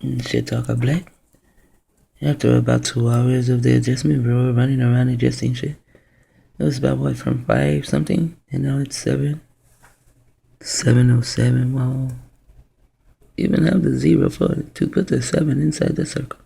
and shit talk a black. After about 2 hours of the adjustment, we were running around adjusting shit. It was about what, from 5 something, and now it's 7:07. Wow. Even have the 0 for it to put the 7 inside the circle.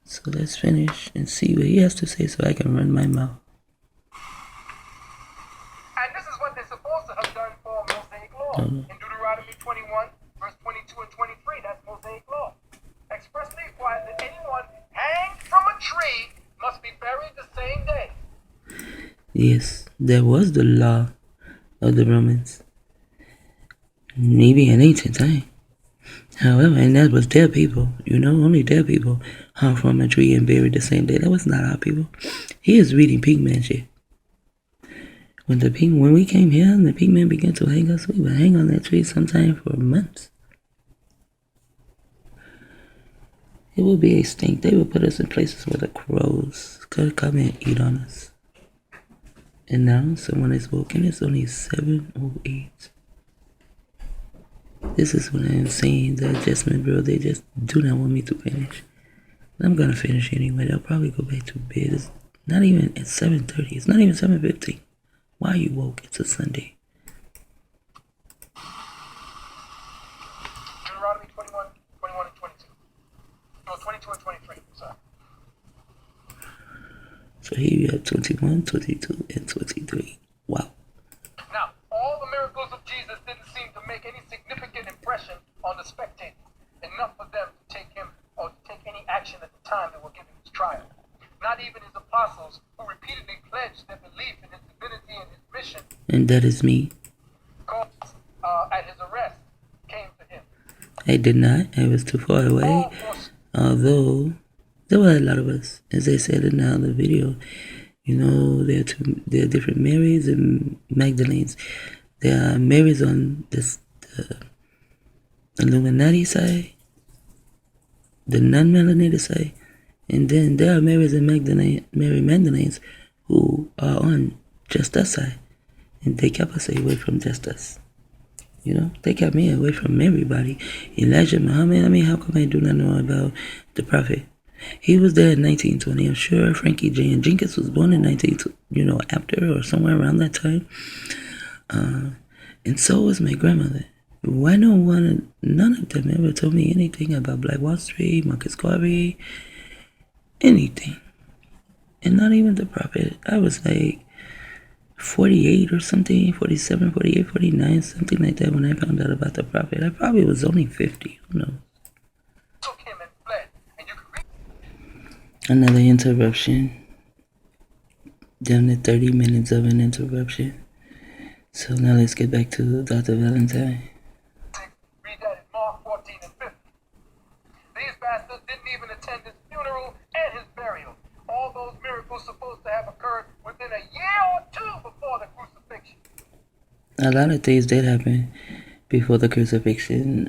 So let's finish and see what he has to say so I can run my mouth. And this is what they're supposed to have done for Mosaic law. In Deuteronomy 21, verse 22 and 23, that's Mosaic law. Expressly requires that anyone hanged from a tree must be buried the same day. Yes, there was the law of the Romans. Maybe in ancient time. However, and that was their people, only their people hung from a tree and buried the same day. That was not our people. He is reading Pigman shit. When we came here and the Pigman began to hang us, we would hang on that tree sometime for months. It would be a stink. They would put us in places where the crows could come and eat on us. And now someone is woken. It's only 7:08. This is what I'm saying, the adjustment, bro. They just do not want me to finish. I'm gonna finish anyway. They'll probably go back to bed. It's not even at 7:30. It's not even 7:15. Why are you woke? It's a Sunday. Deuteronomy 21, 21 and 22. No, 22 and 23. Sorry. So here you have 21, 22, and 23. Wow. Now, all the miracles of Jesus didn't seem to make any significant impression on the spectators, enough for them to take him or to take any action at the time they were giving his trial. Not even his apostles, who repeatedly pledged their belief in his divinity and his mission, And that is me. At his arrest, came to him. I did not. I was too far away. Although there were a lot of us, as I said in the other video. There are different Marys and Magdalenes. There are Marys on the Illuminati side, the non-melanated side, and then there are Marys and Mary Magdalenes who are on just us side, and they kept us away from just us. They kept me away from everybody. Elijah Muhammad, how come I do not know about the prophet? He was there in 1920. I'm sure Frankie J. and Jenkins was born in 1920, after or somewhere around that time. And so was my grandmother. Why none of them ever told me anything about Black Wall Street, Marcus Garvey, anything. And not even the prophet. I was like 48 or something, 47, 48, 49, something like that when I found out about the prophet. I probably was only 50. Who knows? Took him and fled. And you could Another interruption. Down to 30 minutes of an interruption. So now let's get back to Dr. Valentine. read that in Mark 14 and 50. These bastards didn't even attend his funeral and his burial. All those miracles supposed to have occurred within a year or two before the crucifixion. A lot of things did happen before the crucifixion.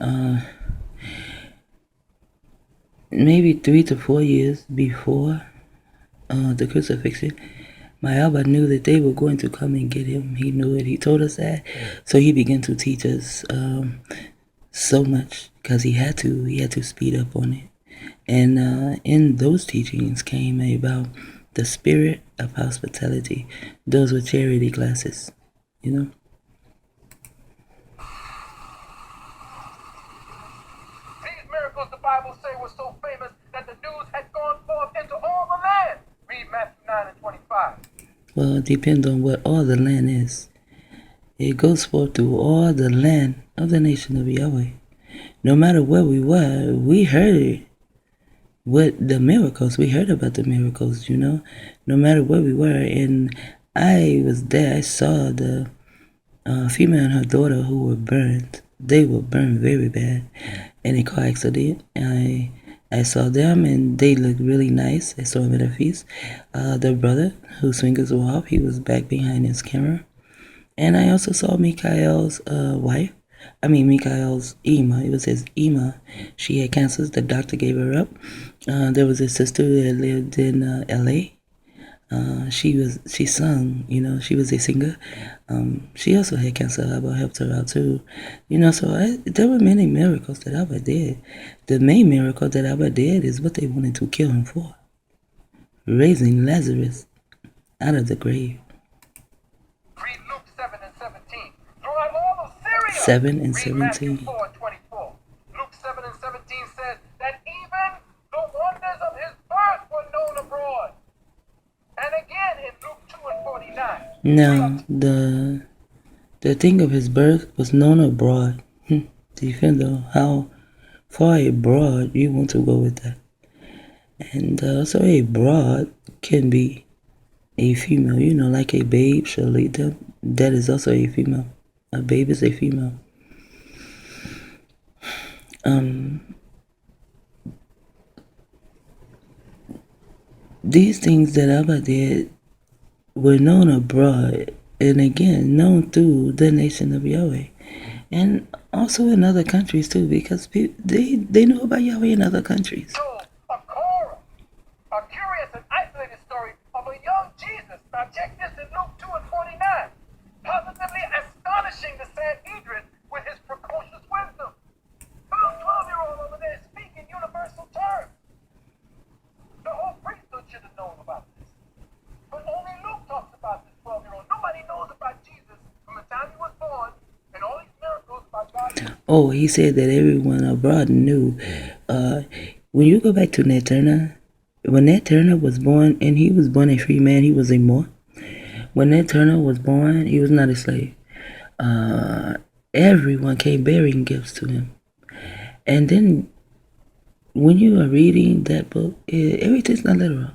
Maybe 3 to 4 years before the crucifixion, my Abba knew that they were going to come and get him. He knew it. He told us that. So he began to teach us so much because he had to speed up on it. And in those teachings came about the spirit of hospitality. Those were charity classes, These miracles, the Bible say, were so famous that the news had gone forth into all the land. Read Matthew 9 and 25. Well, it depends on what all the land is. It goes forth through all the land of the nation of Yahweh. No matter where we were, we heard what the miracles, we heard about the miracles, no matter where we were. And I was there. I saw the female and her daughter who were burned. They were burned very bad in a car accident. I saw them and they looked really nice. I saw him at a feast. The brother whose fingers were off, he was back behind his camera. And I also saw Mikhail's wife. Mikhail's Ema. It was his Ema. She had cancer. The doctor gave her up. There was a sister that lived in L.A. She sung, she was a singer. She also had cancer. Abba helped her out too, So there were many miracles that Abba did. The main miracle that Abba did is what they wanted to kill him for, raising Lazarus out of the grave. Read Luke 7 and 17. Throughout all of Syria. 7 and Read Matthew 17. 4 and 24. Luke 7 and 17 says that even the wonders of his birth were known abroad. And again in Luke 2 and 49. Now, the thing of his birth was known abroad. Depends on how far abroad you want to go with that. And so a broad can be a female, like a babe, Shalita. That is also a female. A babe is a female. These things that Abba did were known abroad, and again, known through the nation of Yahweh. And also in other countries too, because they know about Yahweh in other countries. So, a curious and isolated story of a young Jesus. Now check this in Luke 2 and 49. Positively astonishing the Sanhedrin with his precocious wisdom. The little 12-year-old over there speaking universal terms. The whole priesthood should have known about this. But only Luke talks about this 12-year-old. Nobody knows about Jesus from the time he was born and all these miracles about God. Oh, he said that everyone abroad knew. When you go back to Nat Turner, when Nat Turner was born, and he was born a free man, he was a Moor. When Nat Turner was born, he was not a slave. Everyone came bearing gifts to him. And then when you are reading that book, everything's not literal.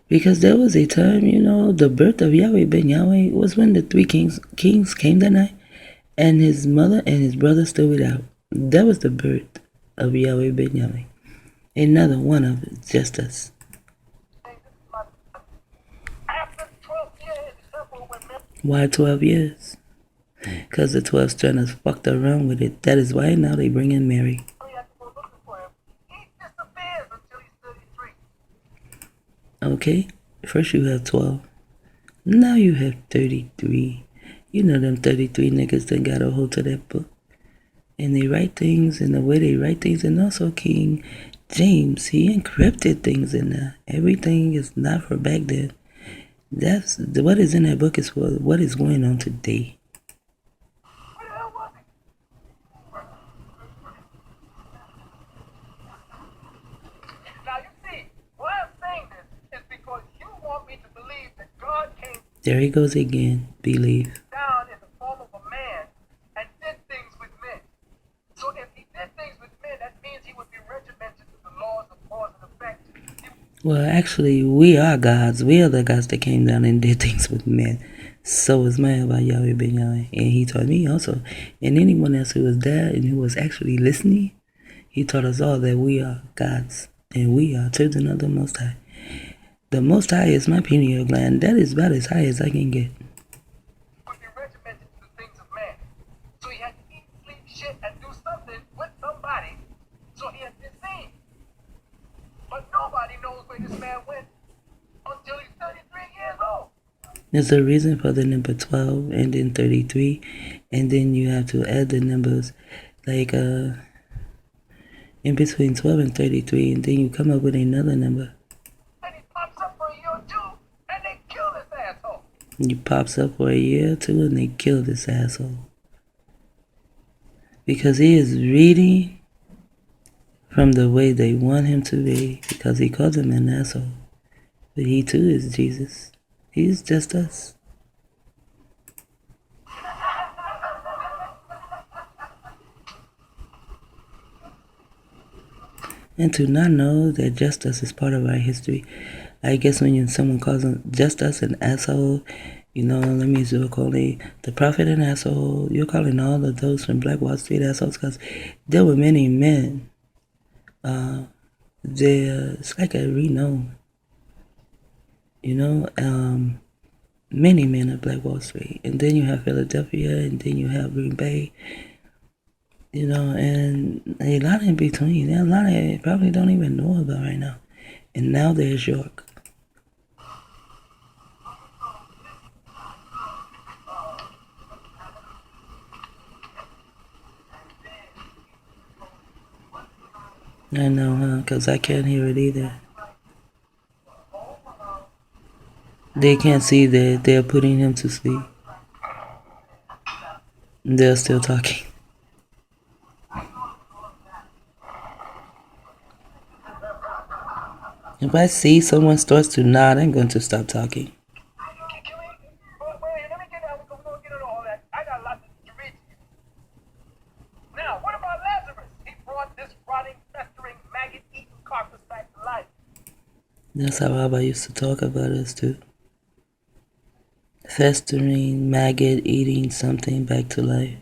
Because there was a time, the birth of Yahweh ben Yahweh was when the three kings came that night, and his mother and his brother stood without. That was the birth of Yahweh ben Yahweh. Another one of it, just us. Why 12 years? Because the 12 stranners fucked around with it. That is why now they bring in Mary. Okay, first you have 12. Now you have 33. You know them 33 niggas that got a hold to that book. And they write things in the way they write things. And also King James, he encrypted things in there. Everything is not for back then. That's what is in that book is for what is going on today. Now you see, why I'm saying this is because you want me to believe that God came. There he goes again. Believe. Down in the form of a man and did things with men. So if he did things with men, that means he would be regimented to the laws of cause and effect. Well, actually, we are gods. We are the gods that came down and did things with men. So is my about Yahweh ben Yahweh. And he taught me also. And anyone else who was there and who was actually listening, he taught us all that we are gods. And we are children of the Most High. The Most High is my pineal gland. That is about as high as I can get. Would be regimented to the things of man. So he had to eat, sleep, shit, and do something with somebody. So he had been seen. But nobody knows where this man went until he's 33 years old. There's a reason for the number 12 and then 33. And then you have to add the numbers like in between 12 and 33. And then you come up with another number. And he pops up for a year or two and they kill this asshole. He pops up for a year or two and they kill this asshole. Because he is reading from the way they want him to be. Because he calls him an asshole. But he too is Jesus. He's just us. And to not know that just us is part of our history. I guess when someone calls just us an asshole, let me just call the prophet an asshole. You're calling all of those from Black Wall Street assholes because there were many men. It's like a renown. Many men of Black Wall Street. And then you have Philadelphia, and then you have Green Bay. And a lot in between. There are a lot I probably don't even know about right now. And now there's York. I know, huh? Because I can't hear it either. They can't see that they're putting him to sleep. They're still talking. If I see someone starts to nod, I'm going to stop talking. Let me get out because we're going to get into all that. I got lots to read to you. Now, what about Lazarus? He brought this rotting, festering, maggot-eating carcass back to life. That's how Abba used to talk about us too. Festering, maggot, eating something back to life.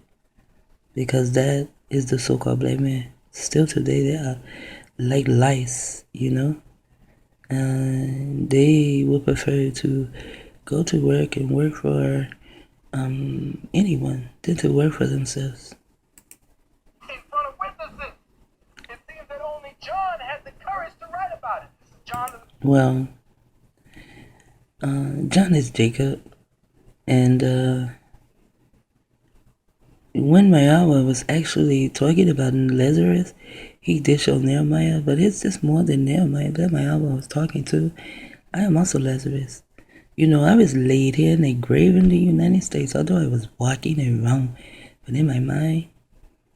Because that is the so-called black man. Still today, they are like lice, you know? And they would prefer to go to work and work for anyone than to work for themselves. In front of witnesses. It seems that only John had the courage to write about it. This is John. Well, John is Jacob, and when Mayama was actually talking about Lazarus, he did show Nehemiah, but it's just more than Nehemiah that Mayama was talking to. I am also Lazarus. You know, I was laid here in a grave in the United States, although I was walking around, but in my mind,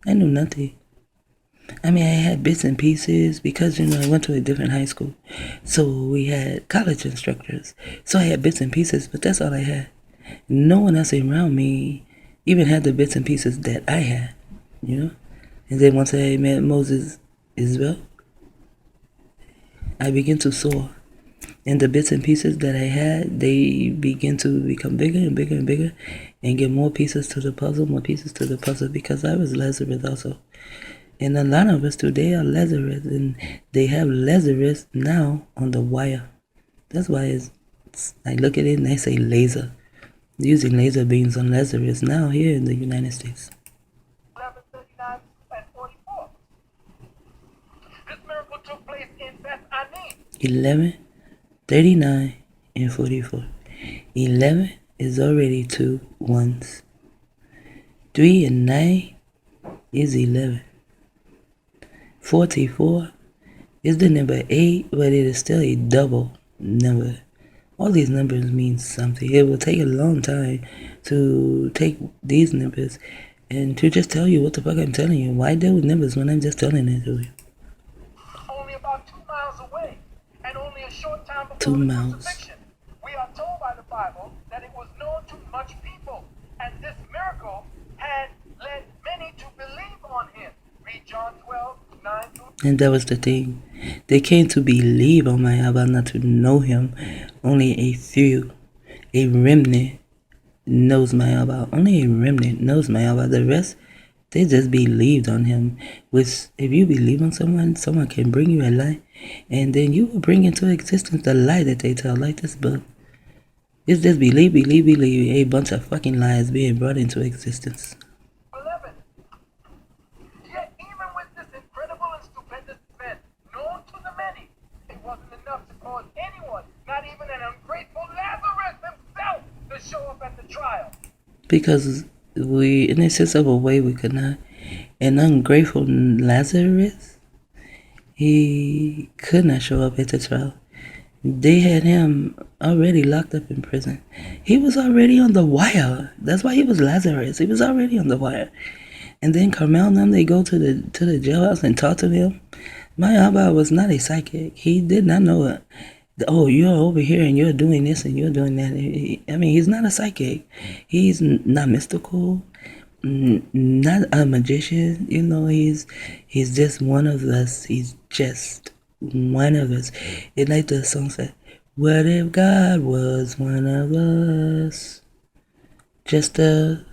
I knew nothing. I mean, I had bits and pieces because, you know, I went to a different high school. So we had college instructors. So I had bits and pieces, but that's all I had. No one else around me even had the bits and pieces that I had, you know? And then once I met Moses Israel, I began to soar. And the bits and pieces that I had, they begin to become bigger and bigger and bigger and get more pieces to the puzzle, because I was Lazarus also. And a lot of us today are Lazarus, and they have Lazarus now on the wire. That's why I look at it and I say laser. Using laser beams on Lazarus now here in the United States. 11:39 and 44. This miracle took place in Beth Ani. 11:39 and 44. 11 is already 2 ones. 3 and 9 is 11. 44 is the number 8, but it is still a double number. All these numbers mean something. It will take a long time to take these numbers and to just tell you what the fuck I'm telling you. Why deal with numbers when I'm just telling it to you? Only about 2 miles away, and only a short time before 2 the miles. crucifixion. We are told by the Bible that it was known to much people, and this miracle had led many to believe on him. Read John 12:9. And that was the thing. They came to believe on my Abba, not to know him. Only a few, a remnant, knows my Abba. Only a remnant knows my Abba. The rest, they just believed on him. Which, if you believe on someone can bring you a lie, and then you will bring into existence the lie that they tell, like this book. It's just believe, a bunch of fucking lies being brought into existence. 11. Yet even with this incredible and stupendous event, known to the many, it wasn't enough to cause anyone, not even an ungrateful Lazarus himself, to show up at the trial. Because we, in a sense of a way, we could not. An ungrateful Lazarus, he could not show up at the trial. They had him already locked up in prison. He was already on the wire. That's why he was Lazarus. He was already on the wire. And then Carmel and them, they go to the jailhouse and talk to him. My Abba was not a psychic. He did not know it. Oh, you're over here and you're doing this and you're doing that. I mean, he's not a psychic. He's not mystical, not a magician. You know, he's just one of us. He's just one of us. It's like the song said, what if God was one of us? Just a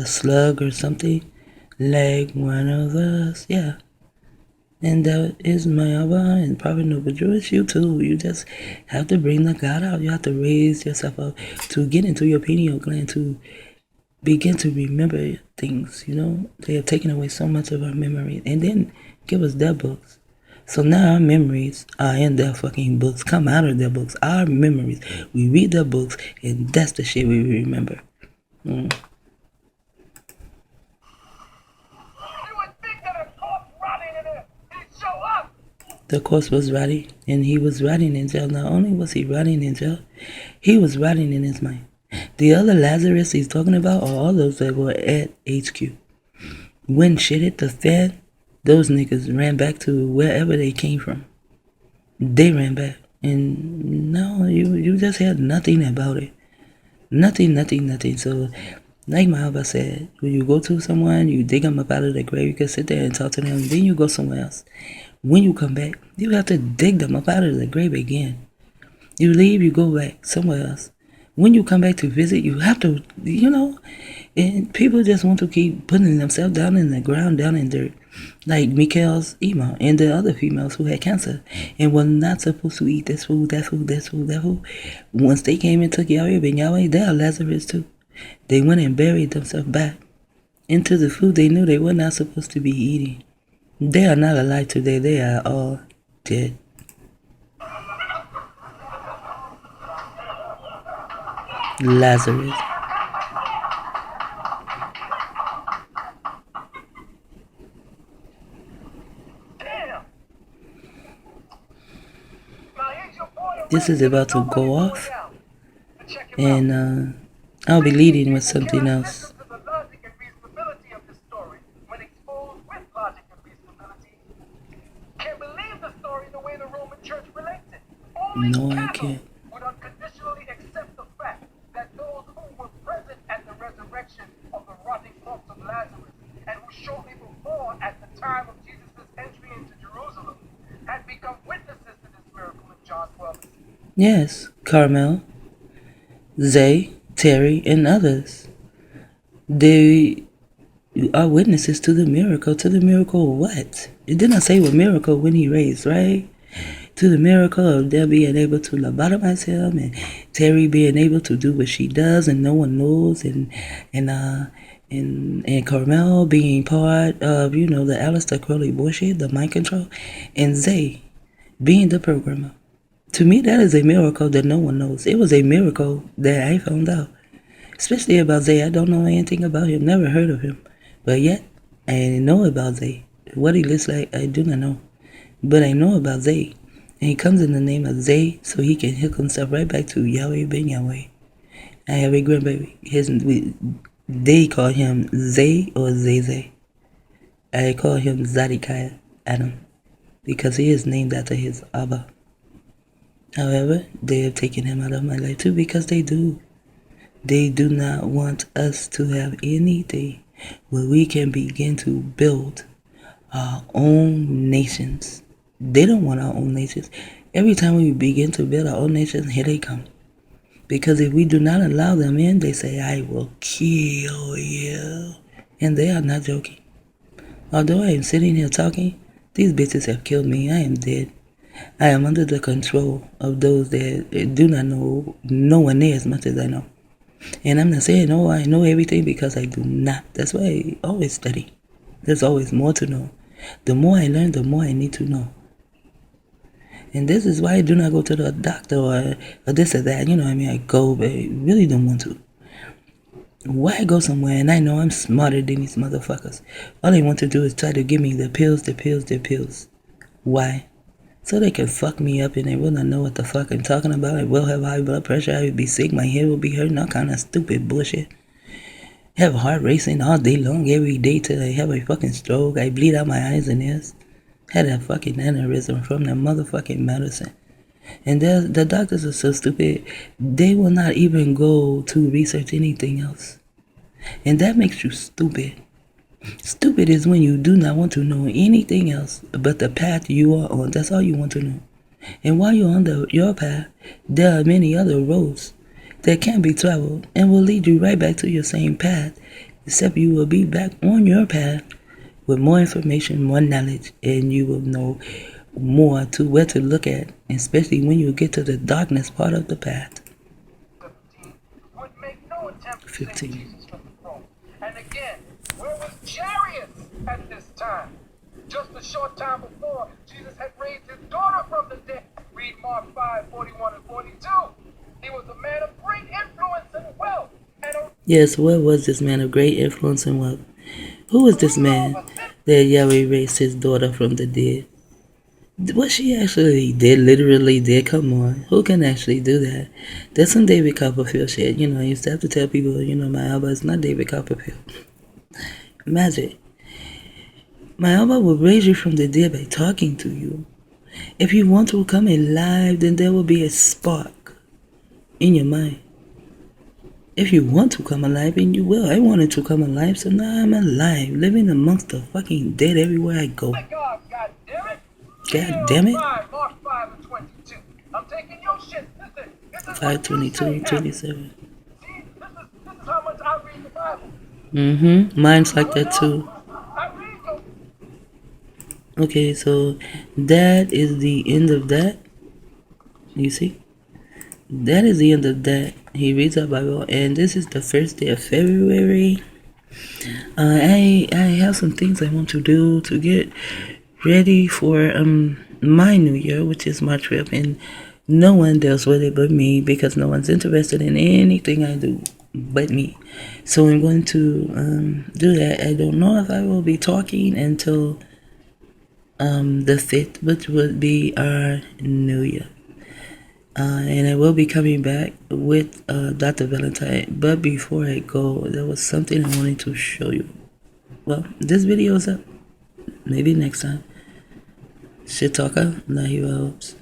slug or something, like one of us. Yeah. And that is my Abba and Prophet Noble Jewish. You too. You just have to bring the God out. You have to raise yourself up to get into your pineal gland, to begin to remember things. You know, they have taken away so much of our memory and then give us their books. So now our memories are in their fucking books. Come out of their books. Our memories. We read their books and that's the shit we remember. You would think that a corpse rotting in there, he'd show up. the corpse was rotting, and he was rotting in jail. Not only was he rotting in jail, he was rotting in his mind. The other Lazarus he's talking about are all those that were at HQ. When shit hit the fan, those niggas ran back to wherever they came from. They ran back. And no, you just had nothing about it. Nothing. So, like my Abba said, when you go to someone, you dig them up out of the grave, you can sit there and talk to them, then you go somewhere else. When you come back, you have to dig them up out of the grave again. You leave, you go back somewhere else. When you come back to visit, you have to, and people just want to keep putting themselves down in the ground, down in dirt. Like Mikhail's Ema and the other females who had cancer and were not supposed to eat this food, that food. Once they came and took Yahweh ben Yahweh, they are Lazarus too. They went and buried themselves back into the food they knew they were not supposed to be eating. They are not alive today. They are all dead. Lazarus. This is about to go off, and I'll be leading with something else. No, I can't. Would unconditionally accept the fact that those who were present at the resurrection of the rotting corpse of Lazarus, and who shortly before, at the time of Jesus' entry into Jerusalem, had become witnesses to this miracle in John 12. Yes, Carmel, Zay, Terry, and others. They are witnesses to the miracle. To the miracle of what? It did not say what miracle when he raised, right? To the miracle of them being able to lobotomize him, and Terry being able to do what she does and no one knows, and Carmel being part of, the Aleister Crowley bullshit, the mind control, and Zay being the programmer. To me, that is a miracle that no one knows. It was a miracle that I found out. Especially about Zay. I don't know anything about him. Never heard of him. But yet, I know about Zay. What he looks like, I do not know. But I know about Zay. And he comes in the name of Zay, so he can hook himself right back to Yahweh ben Yahweh. I have a grandbaby. They call him Zay or Zay. I call him Zedekiah Adam, because he is named after his Abba. However, they have taken him out of my life too, because they do. They do not want us to have anything where we can begin to build our own nations. They don't want our own nations. Every time we begin to build our own nations, here they come. Because if we do not allow them in, they say, I will kill you. And they are not joking. Although I am sitting here talking, these bitches have killed me. I am dead. I am under the control of those that do not know nowhere near as much as I know. And I'm not saying, I know everything, because I do not. That's why I always study. There's always more to know. The more I learn, the more I need to know. And this is why I do not go to the doctor or this or that. I go, but I really don't want to. Why go somewhere and I know I'm smarter than these motherfuckers? All they want to do is try to give me the pills. Why? So they can fuck me up and they will not know what the fuck I'm talking about. I will have high blood pressure. I will be sick. My head will be hurting. All kind of stupid bullshit. Have a heart racing all day long, every day, till I have a fucking stroke. I bleed out my eyes and ears. Had a fucking aneurysm from the motherfucking medicine. And the doctors are so stupid, they will not even go to research anything else. And that makes you stupid. Stupid is when you do not want to know anything else but the path you are on. That's all you want to know. And while you're on your path, there are many other roads that can be traveled and will lead you right back to your same path, except you will be back on your path with more information, more knowledge, and you will know more to where to look at, especially when you get to the darkness part of the path. 15. And again, where was Jairus at this time? Just a short time before, Jesus had raised his daughter from the dead. Read Mark 5:41 and 42. He was a man of great influence and wealth. Yes, where was this man of great influence and wealth? Who was this man that Yahweh raised his daughter from the dead? What she actually did, literally did, come on. Who can actually do that? That's some David Copperfield shit. I used to have to tell people, my album is not David Copperfield. Imagine. My album will raise you from the dead by talking to you. If you want to come alive, then there will be a spark in your mind. If you want to come alive, and you will. I wanted to come alive, so now I'm alive, living amongst the fucking dead everywhere I go. My God, God damn it. God damn it. March 5 and 22. I'm taking your shit. Listen, this is what 5:22, you say 27. See, this is how much I read the Bible. Mine's like that too. I read your Okay, so that is the end of that. You see? That is the end of that. He reads our Bible, and this is the first day of February. I have some things I want to do to get ready for my new year, which is my trip, and no one deals with it but me because no one's interested in anything I do but me. So I'm going to do that. I don't know if I will be talking until the 5th, which would be our new year. And I will be coming back with Dr. Valentine. But before I go, there was something I wanted to show you. Well, this video is up. Maybe next time. Shit talker, now he helps.